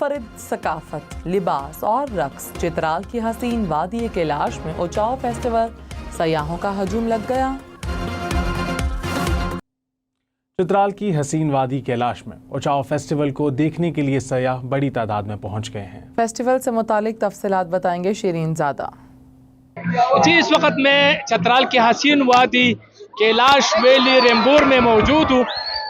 मुनफरिद सकाफत, लिबास और रक्स। चित्राल की हसीन वादी कैलाश में उचाव फेस्टिवल, सयाहों का हजूम लग गया। चित्राल की हसीन वादी कैलाश में उचाव फेस्टिवल को देखने के लिए सयाह बड़ी तादाद में पहुंच गए हैं। फेस्टिवल से मुतालिक तफसीलात बताएंगे शीरीन ज़ादा। जी, इस वक्त मैं चित्राल की हसीन वादी कैलाश वैली रेम्बोर में मौजूद हूँ।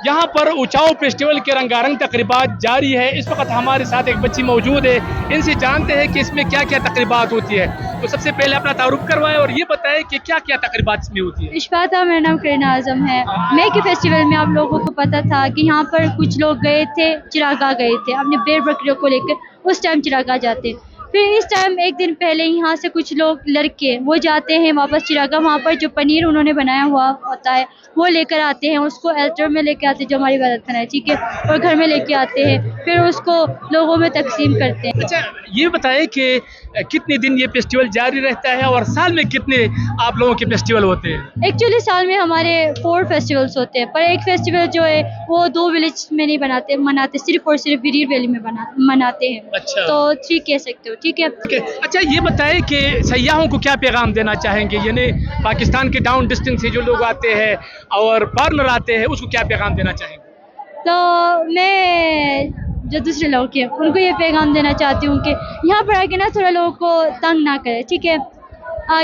यहाँ पर उचाव फेस्टिवल के रंगारंग तकरीबात जारी है। इस वक्त हमारे साथ एक बच्ची मौजूद है, इनसे जानते हैं कि इसमें क्या क्या तकरीबात होती है। तो सबसे पहले अपना तारुफ करवाएं और ये बताएं कि क्या क्या तकरीबात इसमें होती है। इश्फाता, मेरा नाम करीना आजम है। मे के फेस्टिवल में आप लोगों को पता था कि यहाँ पर कुछ लोग गए थे, चिरागा गए थे अपने भेड़ बकरियों को लेकर। उस टाइम चिरागा जाते, फिर इस टाइम एक दिन पहले यहाँ से कुछ लोग लड़के वो जाते हैं वापस चिरागा। वहाँ पर जो पनीर उन्होंने बनाया हुआ होता है वो लेकर आते हैं, उसको एल्टर में लेके आते हैं जो हमारी इबादत खाना है, ठीक है, और घर में लेके आते हैं, फिर उसको लोगों में तकसीम करते हैं। अच्छा, ये बताएं कि कितने दिन ये फेस्टिवल जारी रहता है और साल में कितने आप लोगों के फेस्टिवल होते हैं? एक्चुअली साल में हमारे 4 फेस्टिवल्स होते हैं, पर एक फेस्टिवल जो है वो 2 विलेज में नहीं मनाते, सिर्फ और सिर्फ विरीर वैली में मनाते हैं। अच्छा। तो 3 कह सकते हो, ठीक है। अच्छा, ये बताएं कि सयाहों को क्या पैगाम देना चाहेंगे, यानी पाकिस्तान के डाउन डिस्ट्रिक्ट से जो लोग आते हैं और फॉरेनर आते हैं, उसको क्या पैगाम देना चाहेंगे? तो मैं जो दूसरे लोग हैं उनको ये पैगाम देना चाहती हूँ कि यहाँ पर आके ना थोड़ा लोगों को तंग ना करें, ठीक है।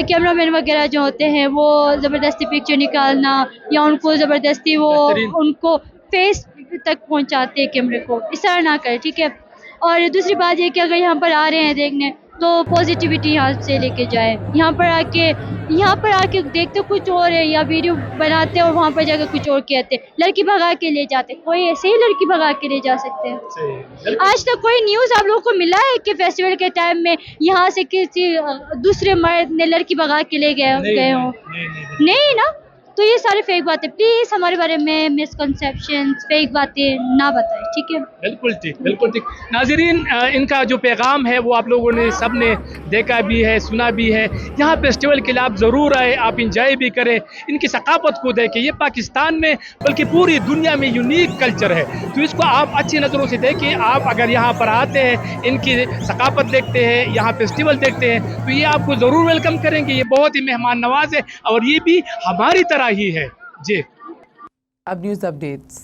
कैमरा मैन वगैरह जो होते हैं वो ज़बरदस्ती पिक्चर निकालना या उनको ज़बरदस्ती वो उनको फेस तक पहुँचाते हैं कैमरे को, इस तरह ना करें, ठीक है। और दूसरी बात ये कि अगर यहाँ पर आ रहे हैं देखने तो पॉजिटिविटी यहाँ से लेके जाए। यहाँ पर आके देखते कुछ और है या वीडियो बनाते और वहाँ पर जाकर कुछ और कहते, लड़की भगा के ले जाते। कोई ऐसे ही लड़की भगा के ले जा सकते हैं? आज तक कोई न्यूज़ आप लोगों को मिला है कि फेस्टिवल के टाइम में यहाँ से किसी दूसरे मर्द ने लड़की भगा के ले गए हो? नहीं ना। तो ये सारी फेक बातें, प्लीज़ हमारे बारे में मिसकंसेप्शन फेक बातें ना बताएं, ठीक है। बिल्कुल ठीक, बिल्कुल ठीक। नाज़रीन, इनका जो पैगाम है वो आप लोगों ने सब ने देखा भी है, सुना भी है। यहाँ फेस्टिवल के लिए आप ज़रूर आए, आप इंजॉय भी करें, इनकी सकाफत को देखें। ये पाकिस्तान में बल्कि पूरी दुनिया में यूनिक कल्चर है, तो इसको आप अच्छी नज़रों से देखें। आप अगर यहाँ पर आते हैं, इनकी सकाफत देखते हैं, यहाँ फेस्टिवल देखते हैं, तो ये आपको ज़रूर वेलकम करेंगे। ये बहुत ही मेहमान नवाज है और ये भी हमारी तरह ही है। जी, अब न्यूज़ अपडेट्स।